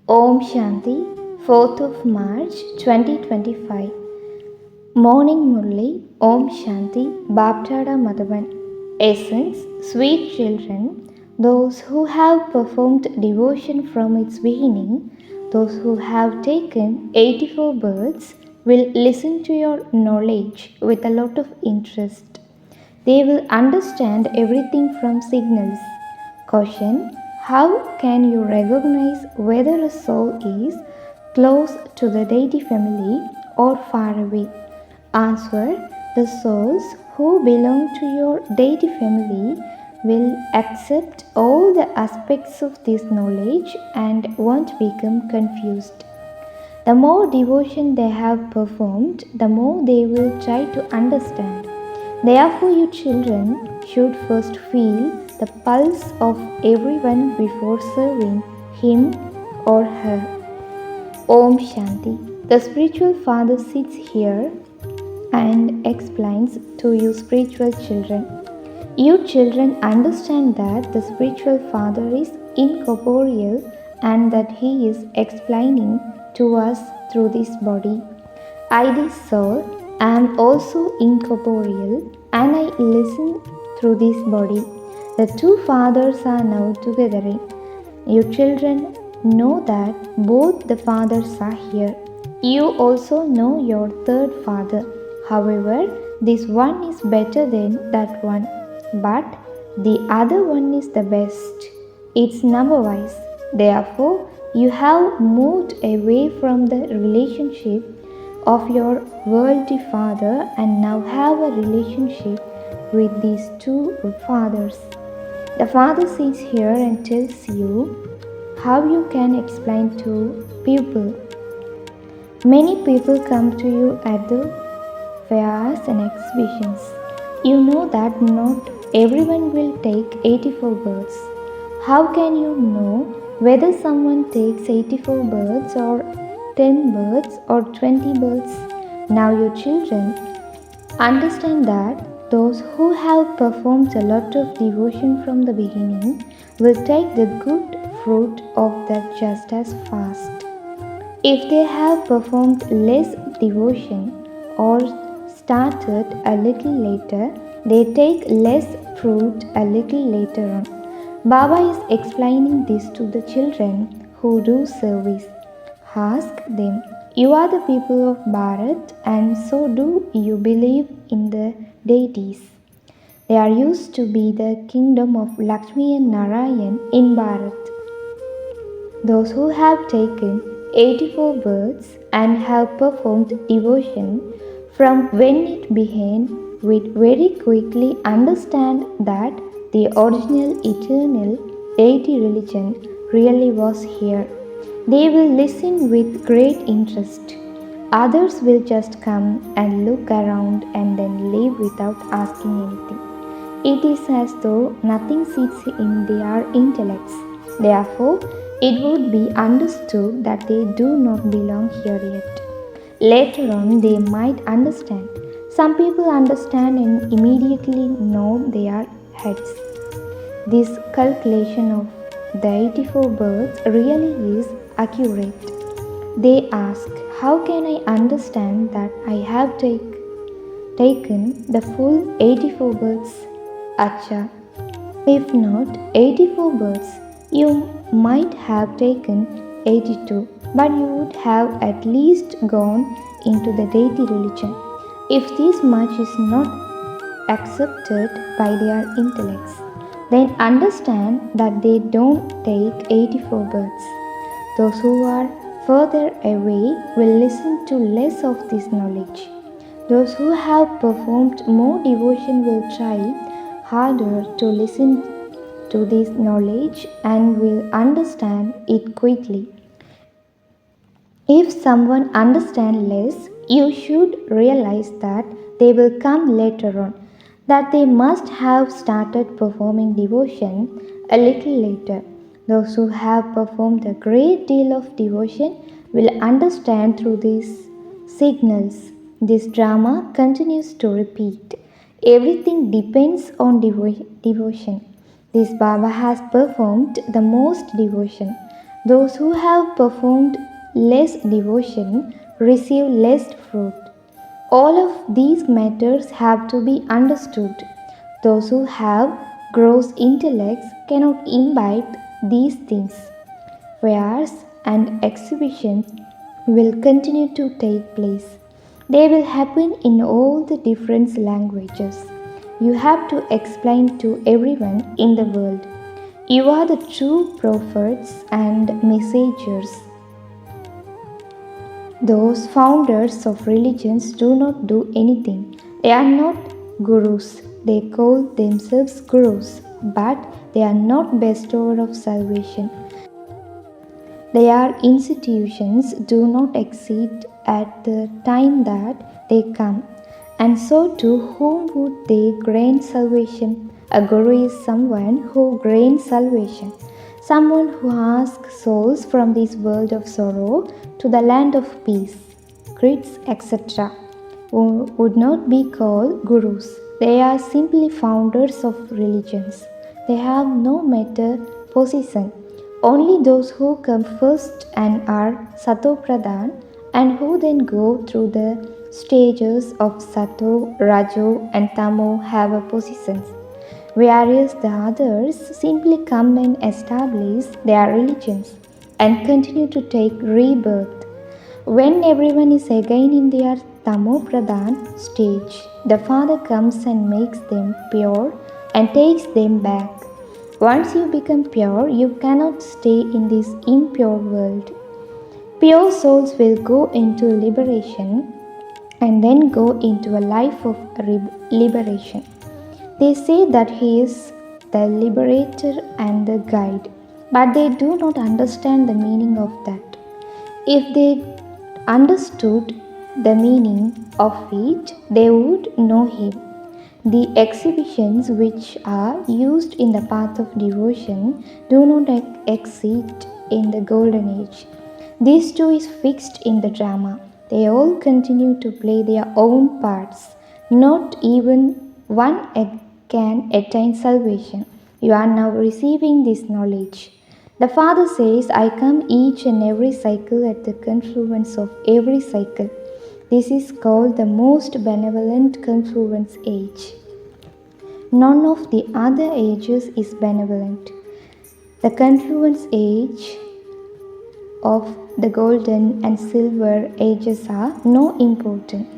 Om Shanti, 4th of March 2025. Morning Murli, Om Shanti, Baptada Madhavan. Essence, sweet children, those who have performed devotion from its beginning, those who have taken 84 births, will listen to your knowledge with a lot of interest. They will understand everything from signals. Question: how can you recognize whether a soul is close to the deity family or far away? Answer: the souls who belong to your deity family will accept all the aspects of this knowledge and won't become confused. The more devotion they have performed, the more they will try to understand. Therefore, you children should first feel the pulse of everyone before serving him or her. Om Shanti. The spiritual father sits here and explains to you spiritual children. You children understand that the spiritual father is incorporeal and that he is explaining to us through this body. I, this soul, am also incorporeal and I listen through this body. The two fathers are now together. You children know that both the fathers are here. You also know your third father. However, this one is better than that one, but the other one is the best. It's number wise. Therefore, you have moved away from the relationship of your worldly father and now have a relationship with these two fathers. The father sits here and tells you how you can explain to people. Many people come to you at the fairs and exhibitions. You know that not everyone will take 84 births. How can you know whether someone takes 84 births or 10 births or 20 births? Now you children understand that those who have performed a lot of devotion from the beginning will take the good fruit of that just as fast. If they have performed less devotion or started a little later, they take less fruit a little later on. Baba is explaining this to the children who do service. Ask them, you are the people of Bharat and so do you believe in the deities. They are used to be the kingdom of Lakshmi and Narayan in Bharat. Those who have taken 84 births and have performed devotion from when it began will very quickly understand that the original eternal deity religion really was here. They will listen with great interest. Others will just come and look around and then leave without asking anything. It is as though nothing sits in their intellects. Therefore, it would be understood that they do not belong here yet. Later on, they might understand. Some people understand and immediately nod their heads. This calculation of the 84 births really is accurate. They ask, how can I understand that I have taken the full 84 births? Acha. If not 84 births, you might have taken 82, but you would have at least gone into the deity religion. If this much is not accepted by their intellects, then understand that they don't take 84 births. Those who are further away will listen to less of this knowledge. Those who have performed more devotion will try harder to listen to this knowledge and will understand it quickly. If someone understands less, you should realize that they will come later on, that they must have started performing devotion a little later. Those who have performed a great deal of devotion will understand through these signals. This drama continues to repeat. Everything depends on devotion. This Baba has performed the most devotion. Those who have performed less devotion receive less fruit. All of these matters have to be understood. Those who have gross intellects cannot imbibe these things. Fairs and exhibitions will continue to take place. They will happen in all the different languages. You have to explain to everyone in the world. You are the true prophets and messengers. Those founders of religions do not do anything. They are not gurus. They call themselves gurus, but they are not bestowers of salvation. Their institutions do not exist at the time that they come. And so, to whom would they grant salvation? A guru is someone who grants salvation, someone who asks souls from this world of sorrow to the land of peace. Creeds, etc., would not be called gurus. They are simply founders of religions. They have no matter position. Only those who come first and are Sato Pradhan and who then go through the stages of Sato, Rajo and Tamo have a position, whereas the others simply come and establish their religions and continue to take rebirth. When everyone is again in their Tamo Pradhan stage, the Father comes and makes them pure and takes them back. Once you become pure, you cannot stay in this impure world. Pure souls will go into liberation and then go into a life of liberation. They say that He is the liberator and the guide, but they do not understand the meaning of that. If they understood the meaning of it, they would know Him. The exhibitions which are used in the path of devotion do not exist in the golden age. This too is fixed in the drama. They all continue to play their own parts. Not even one can attain salvation. You are now receiving this knowledge. The Father says, I come each and every cycle at the confluence of every cycle. This is called the most benevolent confluence age. None of the other ages is benevolent. The confluence age of the golden and silver ages are no important.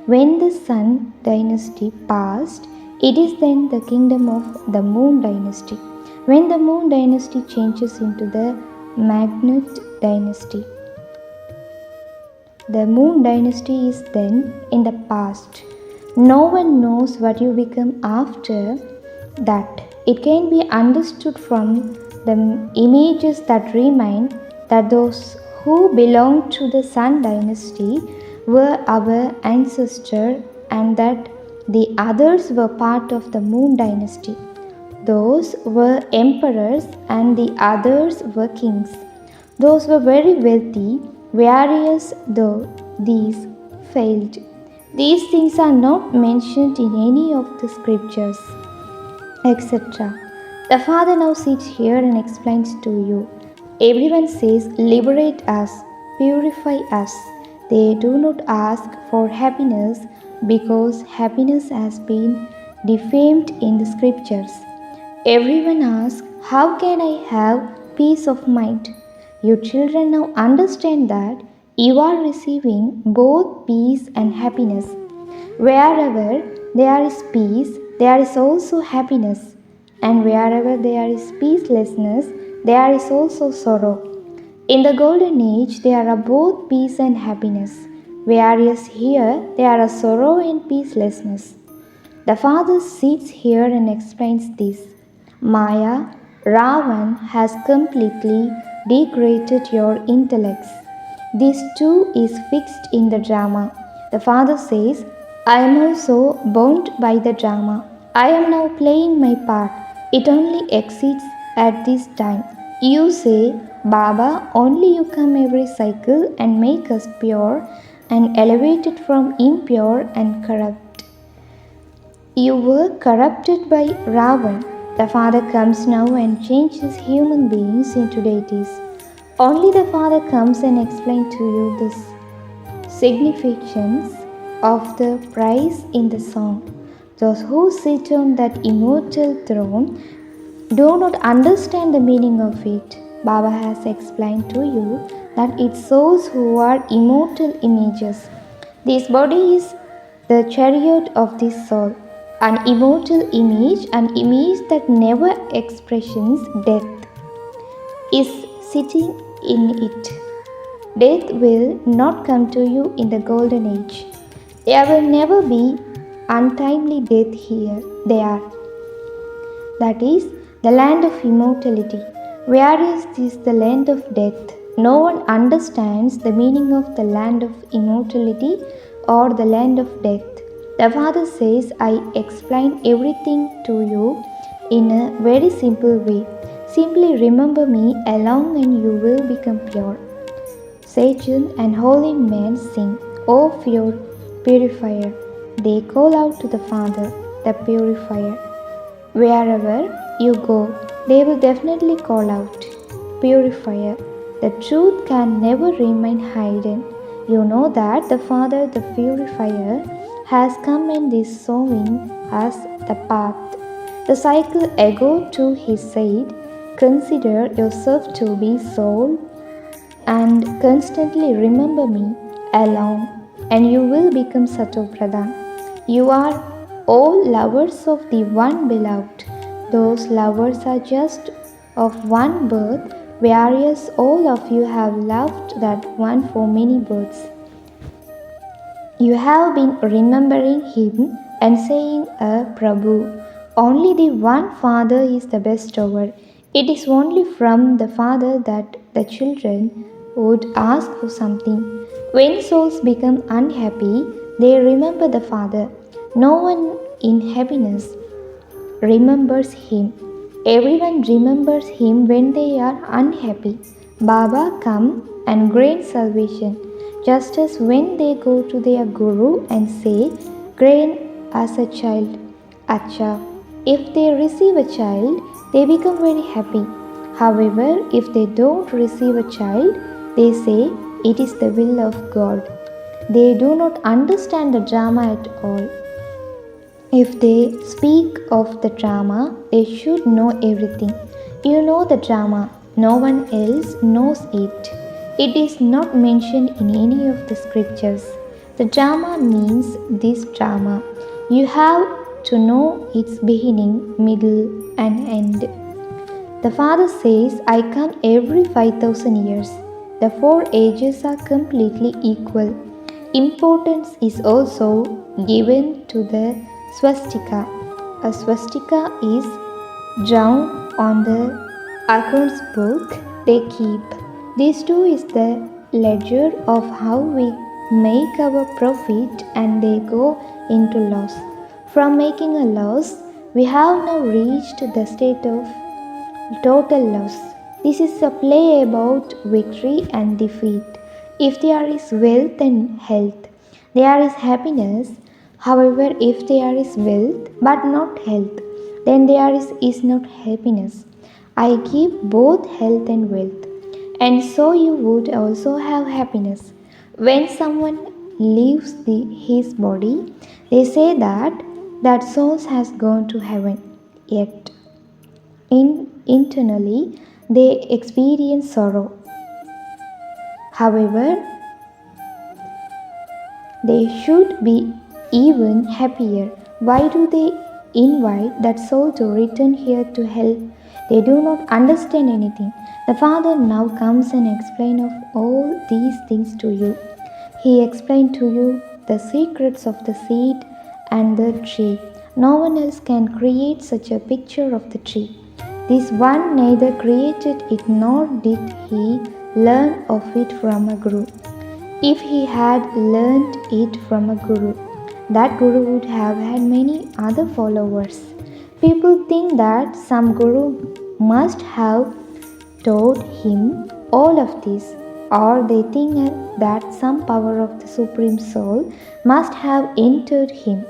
When the Sun dynasty passed, it is then the kingdom of the Moon dynasty. When the Moon dynasty changes into the Magnet dynasty, the Moon dynasty is then in the past. No one knows what you become after that. It can be understood from the images that remain that those who belong to the Sun dynasty were our ancestors and that the others were part of the Moon dynasty. Those were emperors and the others were kings. Those were very wealthy, whereas these failed. These things are not mentioned in any of the scriptures, etc. The Father now sits here and explains to you. Everyone says, liberate us, purify us. They do not ask for happiness because happiness has been defamed in the scriptures. Everyone asks, how can I have peace of mind? You children now understand that you are receiving both peace and happiness. Wherever there is peace, there is also happiness. And wherever there is peacelessness, there is also sorrow. In the golden age, there are both peace and happiness, whereas here there are sorrow and peacelessness. The Father sits here and explains this. Maya, Ravan has completely degraded your intellects. This too is fixed in the drama. The Father says, I am also bound by the drama. I am now playing my part. It only exists at this time. You say, Baba, only you come every cycle and make us pure and elevated from impure and corrupt. You were corrupted by Ravan. The Father comes now and changes human beings into deities. Only the Father comes and explains to you the significance of the price in the song. Those who sit on that immortal throne do not understand the meaning of it. Baba has explained to you that it's souls who are immortal images. This body is the chariot of this soul, an immortal image, an image that never expressions death, is sitting in it. Death will not come to you in the golden age. There will never be untimely death here. There. That is the land of immortality. Where is this the land of death? No one understands the meaning of the land of immortality or the land of death. The Father says, I explain everything to you in a very simple way. Simply remember me along and you will become pure. Sages and holy men sing, O pure purifier. They call out to the Father, the purifier. Wherever you go, they will definitely call out, Purifier. The truth can never remain hidden. You know that the Father, the purifier, has come and is showing us the path. The cycle ago too he said, consider yourself to be soul and constantly remember me alone, and you will become Sato Pradhan. You are all lovers of the one beloved. Those lovers are just of one birth, whereas all of you have loved that one for many births. You have been remembering him and saying, Prabhu. Only the one Father is the bestower. It is only from the Father that the children would ask for something. When souls become unhappy, they remember the Father. No one in happiness remembers him. Everyone remembers him when they are unhappy. Baba come and grant salvation, just as when they go to their Guru and say, grant us a child. Acha. If they receive a child, they become very happy. However, if they don't receive a child, they say it is the will of God. They do not understand the drama at all. If they speak of the drama, they should know everything. You know the drama, no one else knows it. It is not mentioned in any of the scriptures. The drama means this drama. You have to know its beginning, middle, and end. The Father says, I come every 5,000 years. The 4 ages are completely equal. Importance is also given to the swastika. A swastika is drawn on the accounts book they keep. This too is the ledger of how we make our profit and they go into loss. From making a loss, we have now reached the state of total loss. This is a play about victory and defeat. If there is wealth and health, there is happiness. However, if there is wealth but not health, then there is not happiness. I give both health and wealth, and so you would also have happiness. When someone leaves his body, they say that soul has gone to heaven. Yet, internally, they experience sorrow. However, they should be even happier. Why do they invite that soul to return here to hell? They do not understand anything. The Father now comes and explains of all these things to you. He explained to you the secrets of the seed and the tree. No one else can create such a picture of the tree. This one neither created it nor did he learn of it from a guru. If he had learned it from a guru, that guru would have had many other followers. People think that some guru must have taught him all of this, or they think that some power of the Supreme Soul must have entered him.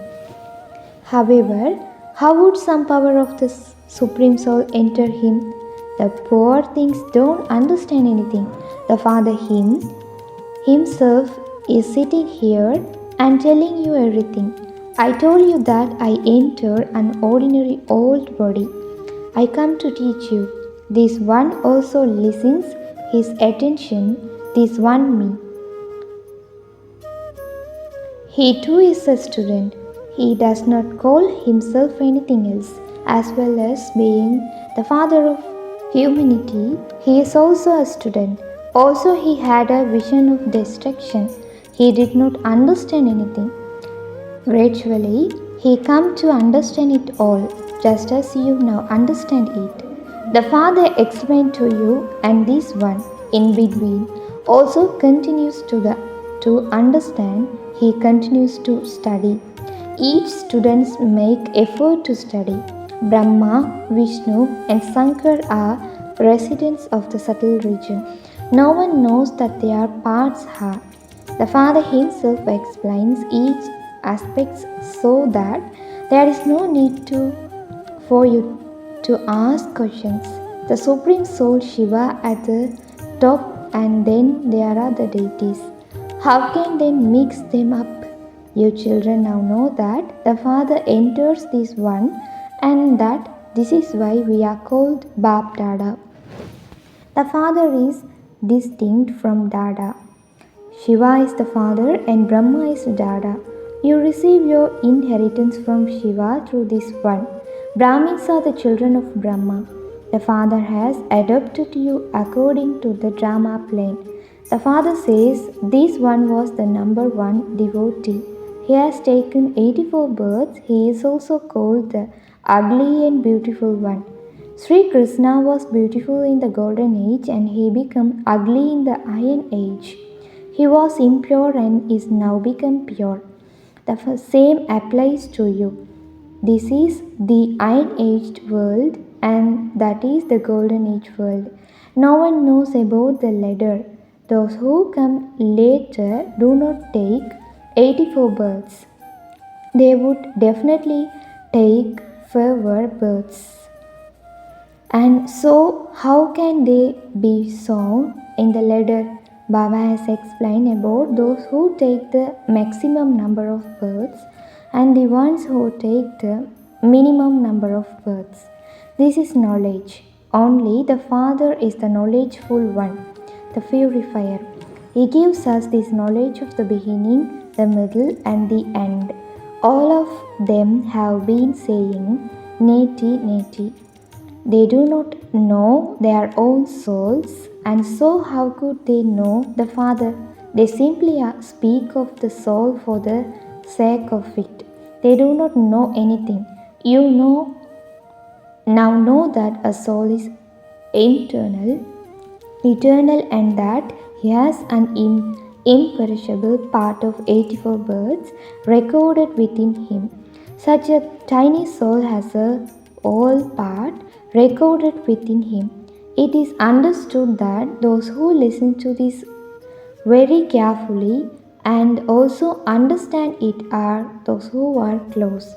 However, how would some power of the Supreme Soul enter him? The poor things don't understand anything. The Father himself is sitting here and telling you everything. I told you that I enter an ordinary old body. I come to teach you. This one also listens his attention, this one me. He too is a student. He does not call himself anything else. As well as being the father of humanity, he is also a student. Also, he had a vision of destruction. He did not understand anything. Gradually, he came to understand it all, just as you now understand it. The Father explained to you, and this one in between also continues to understand. He continues to study. Each student make effort to study. Brahma, Vishnu, and Sakar are residents of the subtle region. No one knows that they are parts are. The Father himself explains each aspect so that there is no need for you to ask questions. The Supreme Soul Shiva at the top, and then there are the deities. How can they mix them up? You children now know that the Father enters this one, and that this is why we are called Bap Dada. The Father is distinct from Dada. Shiva is the Father and Brahma is Dada. You receive your inheritance from Shiva through this one. Brahmins are the children of Brahma. The Father has adopted you according to the drama plane. The Father says this one was the number one devotee. He has taken 84 births. He is also called the ugly and beautiful one. Sri Krishna was beautiful in the golden age and he became ugly in the iron age. He was impure and is now become pure. The same applies to you. This is the iron-aged world and that is the golden age world. No one knows about the latter. Those who come later do not take 84 births. They would definitely take fewer births. And so, how can they be sown in the ladder? Baba has explained about those who take the maximum number of births and the ones who take the minimum number of births. This is knowledge. Only the Father is the knowledgeful one, the purifier. He gives us this knowledge of the beginning, the middle, and the end. All of them have been saying, Neti, Neti. They do not know their own souls, and so how could they know the Father? They simply speak of the soul for the sake of it. They do not know anything. You now know that a soul is eternal, and that he has an imperishable part of 84 births recorded within him. Such a tiny soul has a whole part recorded within him. It is understood that those who listen to this very carefully and also understand it are those who are close.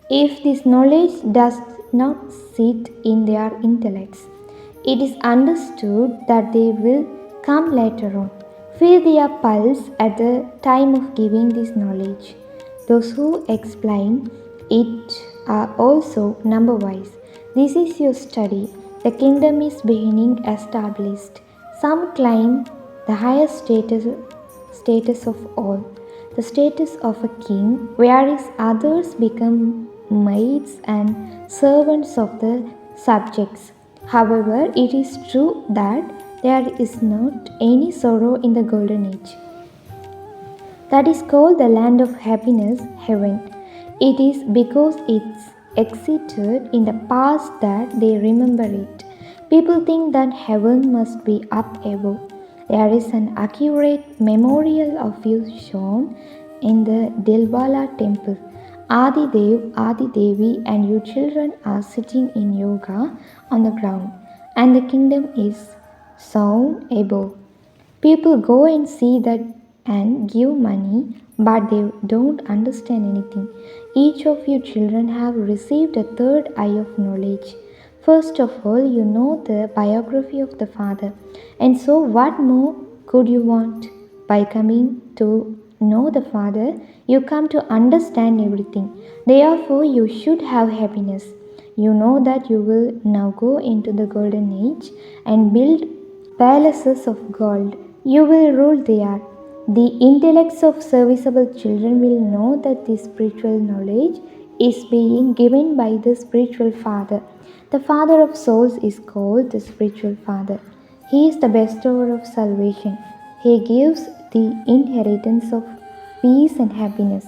If this knowledge does not sit in their intellects, it is understood that they will come later on. Feel their pulse at the time of giving this knowledge. Those who explain it are also number wise. This is your study. The kingdom is beginning established. Some claim the highest status of all, the status of a king, whereas others become maids and servants of the subjects. However, it is true that there is not any sorrow in the golden age. That is called the land of happiness, heaven. It is because it's existed in the past that they remember it. People think that heaven must be up above. There is an accurate memorial of you shown in the Dilwala temple. Adi Dev, Adi Devi, and you children are sitting in yoga on the ground, and the kingdom is shown above. People go and see that and give money, but they don't understand anything. Each of you children have received a third eye of knowledge. First of all, you know the biography of the Father. And so, what more could you want? By coming to know the Father, you come to understand everything. Therefore, you should have happiness. You know that you will now go into the golden age and build palaces of gold. You will rule there. The intellects of serviceable children will know that this spiritual knowledge is being given by the spiritual Father. The Father of souls is called the spiritual Father. He is the bestower of salvation. He gives the inheritance of peace and happiness.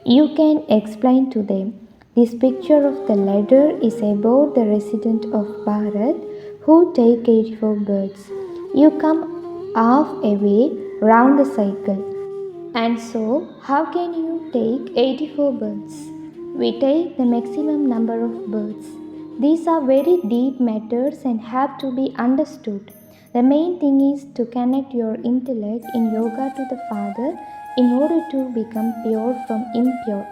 You can explain to them. This picture of the ladder is about the resident of Bharat who take 84 birds. You come halfway round the cycle. And so, how can you take 84 birds? We take the maximum number of birds. These are very deep matters and have to be understood. The main thing is to connect your intellect in yoga to the Father in order to become pure from impure.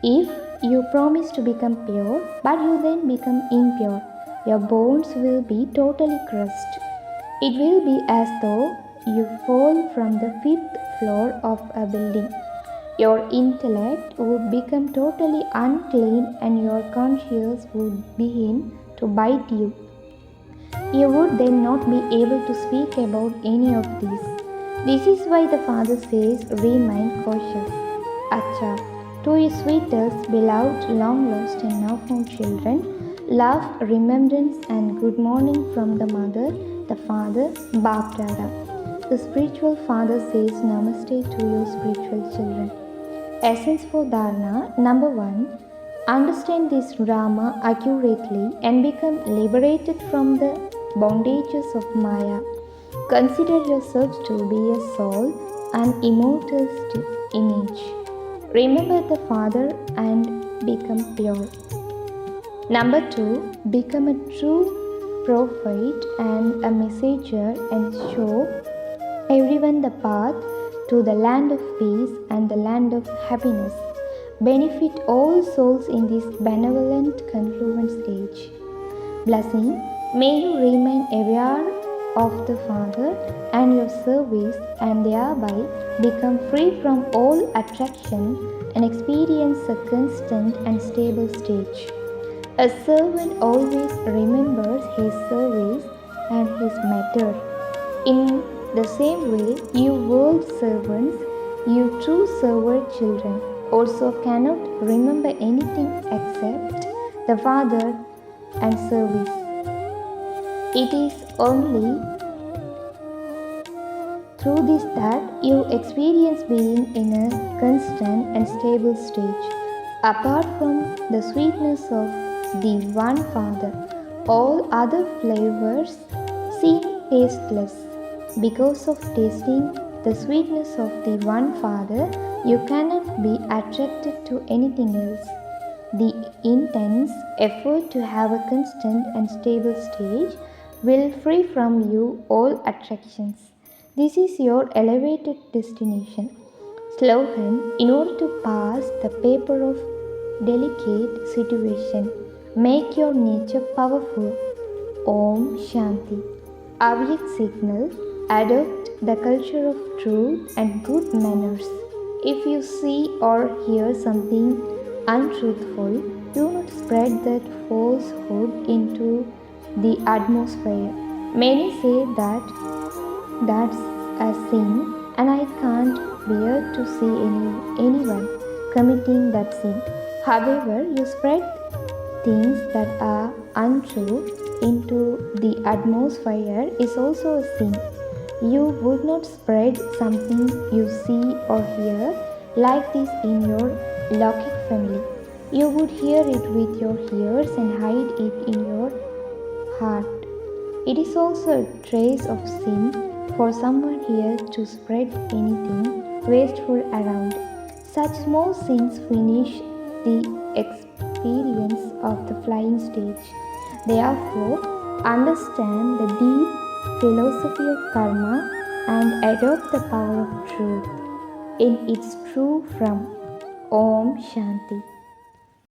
If you promise to become pure, but you then become impure, your bones will be totally crushed. It will be as though you fall from the fifth floor of a building. Your intellect would become totally unclean and your conscience would begin to bite you. You would then not be able to speak about any of these. This is why the Father says, remain cautious. Acha, to you sweetest, beloved, long lost and now found children, love, remembrance and good morning from the Mother, the Father, Baptada. The spiritual Father says Namaste to you spiritual children. Essence for Dharana. Number 1. Understand this drama accurately and become liberated from the bondages of Maya. Consider yourselves to be a soul, an immortal image. Remember the Father and become pure. Number 2. Become a true prophet and a messenger and show everyone the path to the land of peace and the land of happiness. Benefit all souls in this benevolent confluence age. Blessing, may you remain aware of the Father and your service and thereby become free from all attraction and experience a constant and stable stage. A servant always remembers his service and his matter. In the same way, you world servants, you true server children, also cannot remember anything except the Father and service. It is only through this that you experience being in a constant and stable stage. Apart from the sweetness of the one Father, all other flavors seem tasteless. Because of tasting the sweetness of the one Father, you cannot be attracted to anything else. The intense effort to have a constant and stable stage will free from you all attractions. This is your elevated destination. Slogan, in order to pass the paper of delicate situation, make your nature powerful. Om Shanti. Avyak signal, adopt the culture of truth and good manners. If you see or hear something untruthful, do not spread that falsehood into the atmosphere. Many say that that's a sin, and I can't bear to see anyone committing that sin. However, you spread things that are untrue into the atmosphere is also a sin. You would not spread something you see or hear like this in your Lokik family. You would hear it with your ears and hide it in your heart. It is also a trace of sin for someone here to spread anything wasteful around. Such small sins finish the experience of the flying stage. Therefore, understand the deep philosophy of karma and adopt the power of truth in its true form. Om Shanti.